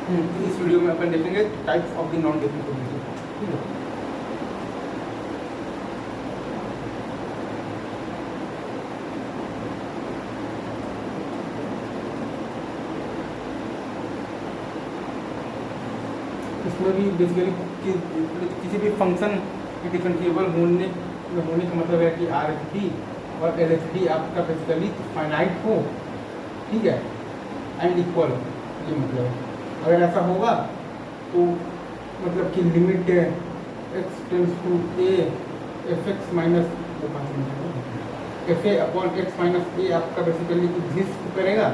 तो इस वीडियो में अपन देखेंगे types of the non differentiable, ठीक है। इसमें भी बेसिकली किसी भी फंक्शन के डिफरेंशिएबल होने का मतलब है कि आर एच डी और एल एच डी आपका बेसिकली फाइनाइट हो, ठीक है, एंड इक्वल, ये मतलब है। अगर ऐसा होगा तो मतलब कि limit x tends to a f x minus f a upon x minus a आपका बेसिकली एग्जिस्ट करेगा,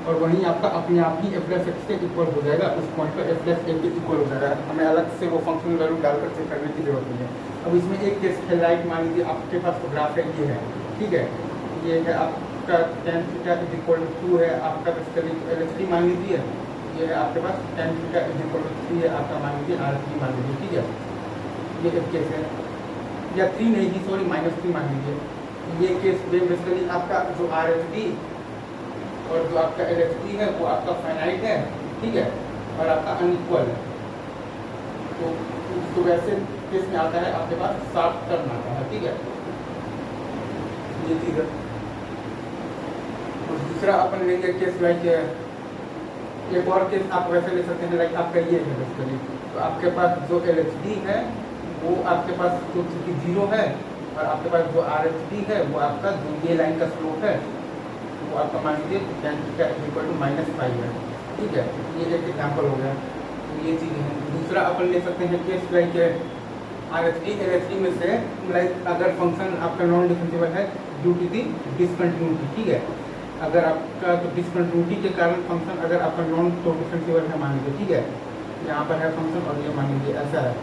और वहीं आपका अपने आप ही एफ प्लस एक्स के इक्वल हो जाएगा। उस पॉइंट पर एफ प्लस ए के इक्वल हो जाएगा, हमें अलग से वो फंक्शनल वैल्यू डालकर चेक करने की जरूरत नहीं है। अब इसमें एक केस है, राइट मान लीजिए आपके पास तो ग्राफ है, ये है, ठीक है, ये है आपका tan theta is equal to 2 है आपका बेसिकली एल एच डी मान लीजिए, ये है आपके पास tan theta is equal to 3 है आपका मान लीजिए आर एच डी मान लीजिए, ठीक है। ये एक केस है, या 3 नहीं सॉरी -3 मान लीजिए। ये केस में बेसिकली आपका जो आर एच डी और जो आपका एल एच डी है वो आपका फाइनाइट है, ठीक है, और आपका अनइक्वल है। तो वैसे केस में आता है आपके पास शार्प टर्म आता है, ठीक है, ये चीज़ है। और दूसरा अपन लेंगे केस लाइक, एक और केस आप वैसे ले सकते हैं लाइक आपका ये है बेसिकली, तो आपके पास जो एल एच डी है वो आपके पास जो चूँकि 0 है, और आपके पास जो आर एच डी है वो आपका जो ये लाइन का स्लोप है वो आपका मान लीजिए tan थीटा इक्वल टू -5 है, ठीक है। ये एक एग्जाम्पल हो गया, तो ये चीज़ें हैं। दूसरा अपन ले सकते हैं case like are H D L H D में से लाइक अगर फंक्शन आपका नॉन डिफरेंशिएबल है ड्यू टू दी डिसकंटिन्यूटी, ठीक है, अगर आपका तो डिसकंटिन्यूटी के कारण फंक्शन अगर आपका नॉन तो डिफरेंशिएबल है मान लीजिए, ठीक है, यहाँ पर है फंक्शन और ये मान लीजिए ऐसा है,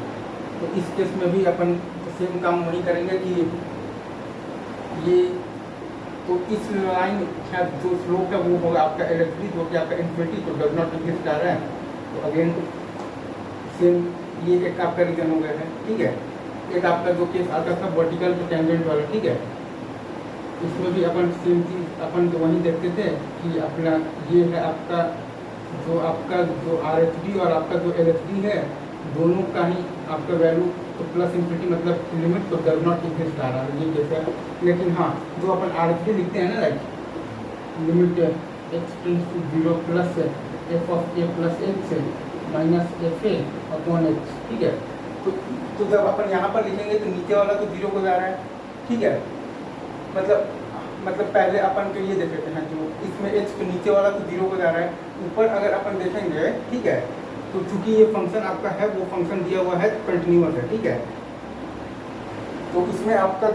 तो इस केस में भी अपन सेम काम वही करेंगे कि ये तो इस लाइन का जो स्लोप है वो होगा आपका एल एच डी जो कि आपका इन्फिनिटी तो डज नॉट एग्जिस्ट आ रहा है, तो अगेन सेम ये एक आपका रीजन हो गया है, ठीक है। एक आपका जो केस आता था वर्टिकल टू टेंजेंट वाला, ठीक है, इसमें भी अपन सेम चीज अपन तो वहीं देखते थे कि अपना ये है आपका जो आर एच डी और आपका जो एल एच डी है दोनों का ही आपका वैल्यू तो प्लस इन्फिनिटी मतलब लिमिट तो डज नॉट एग्जिस्ट आ रहा है, ये केस है। लेकिन हाँ जो अपन आर एच डी लिखते हैं ना like limit x tends to 0 plus f of a plus x minus f a upon x, ठीक है, तो जब अपन यहाँ पर लिखेंगे तो नीचे वाला तो 0 को जा रहा है, ठीक है, मतलब पहले अपन के ये देख लेते हैं जो इसमें h के नीचे वाला तो 0 को जा रहा है, ऊपर अगर अपन देखेंगे, ठीक है, तो चूंकि ये फंक्शन आपका है वो फंक्शन दिया हुआ है कंटिन्यूअस है, ठीक है, तो इसमें आपका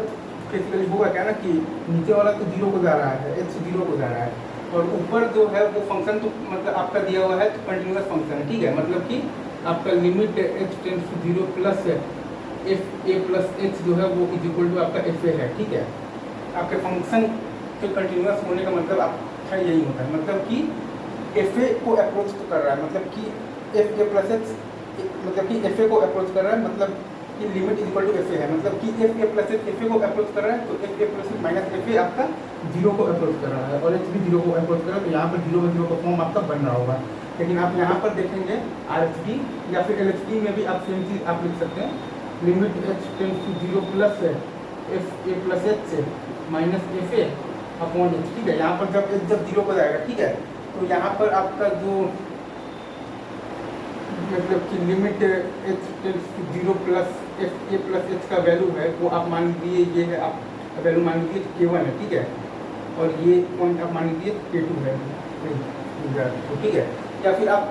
बेसिकली होगा क्या ना कि नीचे वाला तो 0 को जा रहा है, h 0 को जा रहा है, और ऊपर जो है वो फंक्शन तो मतलब आपका दिया हुआ है तो कंटिन्यूअस फंक्शन है, ठीक है, मतलब कि आपका limit h tends to 0 plus f a plus h जो है वो इज इक्वल टू आपका एफ ए है, ठीक है। आपके फंक्शन के कंटिन्यूअस होने का मतलब आपका यही होता है, मतलब कि एफ ए को अप्रोच तो कर रहा है, मतलब कि एफ ए प्लस एच मतलब कि एफ ए को अप्रोच कर रहा है, मतलब कि limit is equal to f a है, मतलब कि f a plus h f a को अप्रोच कर रहा है, तो f a plus h minus f a आपका 0 को अप्रोच कर रहा है, और एच भी 0 को अप्रोच कर रहा है, तो यहाँ पर 0 में 0 का फॉर्म आपका बन रहा होगा। लेकिन आप यहाँ पर देखेंगे आर एच डी या फिर एल एच डी में भी आप सेम चीज़ आप लिख सकते हैं, limit h tends to 0 plus f a plus h minus f a upon h, ठीक है। यहाँ पर जब 0 को जाएगा, ठीक है, तो यहाँ पर आपका जो मतलब कि limit h tends to 0 plus f a plus h का वैल्यू है वो आप मान लीजिए ये है, आप वैल्यू मान लीजिए K1 है, ठीक है, और ये पॉइंट आप मान लीजिए K2 है, तो ठीक है, या फिर आप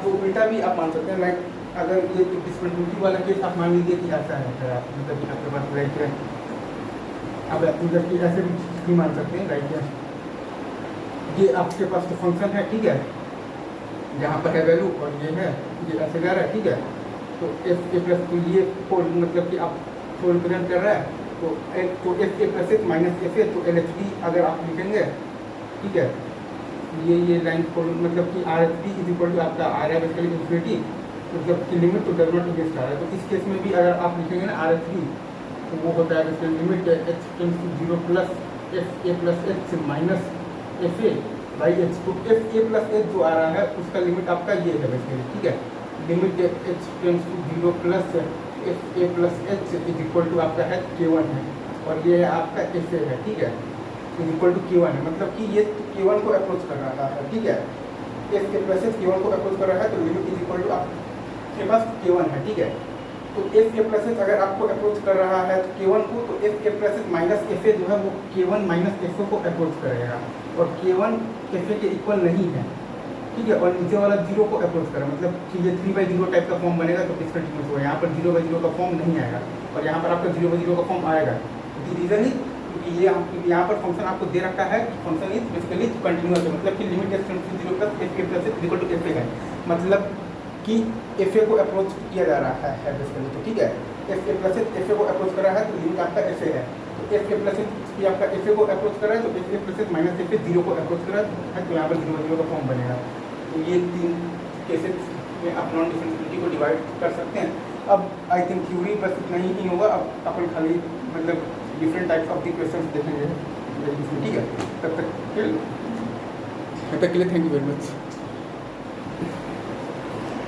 जो उल्टा भी आप मान सकते हैं, लाइक अगर ये डिसकंटिन्यूटी वाला केस आप मान लीजिए कि ऐसा है, फिर आप मतलब कि आपके पास लाइक अब मतलब कि ऐसे भी मान सकते हैं, लाइक ये आपके पास तो फंक्शन है, ठीक है, जहाँ पर है वैल्यू और ये है, ये ऐसे जा रहा है, ठीक है, तो एफ ए प्लस तो ये मतलब कि आप को रिप्रेजेंट कर रहा है, तो f a plus h minus f ए, तो एल एच डी अगर आप लिखेंगे, ठीक है, ये लाइन को मतलब कि R H D is equal to आपका आर है बेसिकली इन्फिनिटी, मतलब कि लिमिट तो डज नॉट एग्जिस्ट आ रहा है, तो इस केस में भी अगर आप लिखेंगे ना आर एच डी तो वो होता है basically limit h tends to 0 plus f a plus h minus f a by h. तो एफ ए प्लस एच जो आ रहा है उसका लिमिट आपका ये है बेसिकली, ठीक है। Limit h tends to 0 plus f a plus h is equal to आपका है K1 है, और ये है आपका एफ ए है, ठीक है, इज इक्वल टू K1 है। मतलब कि ये K1 को अप्रोच कर रहा है, ठीक है। F a plus H K1 को अप्रोच कर रहा है, तो लिमिट इज इक्वल टू आपके पास K1 है, ठीक है। तो एफ ए प्लस एच अगर आपको अप्रोच कर रहा है तो K1 को, तो f a plus h minus f ए जो है वो K1 माइनस एफ ए को अप्रोच करेगा, और K1 एफ ए के इक्वल नहीं है, ठीक है। और नीचे वाला 0 को अप्रोच करेगा, मतलब कि ये 3/0 टाइप का फॉर्म बनेगा तो डिसकंटिन्यूस होगा। यहाँ पर 0/0 का फॉर्म नहीं आएगा, और यहाँ पर आपका 0/0 का फॉर्म आएगा। रीज़न ही क्योंकि ये यहाँ पर फंक्शन आपको दे रखा है, फंक्शन इज बेसिकली कंटिन्यूस है, मतलब कि limit h tends to 0 plus f a plus h equal to f a है, मतलब कि एफ ए को अप्रोच किया जा रहा है बेसिकली, तो ठीक है। F a plus f a को अप्रोच कर रहा है तो लिमिट आपका एफ ए है। तो एफ ए प्लस एच आपका एफ ए को अप्रोच कर रहा है, तो f a plus h minus f ए 0 को अप्रोच कर रहा है, तो यहाँ पर 0/0 का फॉर्म बनेगा। तो ये 3 केसेस में आप नॉन डिफरेंशिएबिलिटी को डिवाइड कर सकते हैं। अब आई थिंक थ्योरी बस इतना ही होगा, अब अपन खाली मतलब different types of the questions देखेंगे, ठीक है। तब तक के लिए थैंक यू वेरी मच।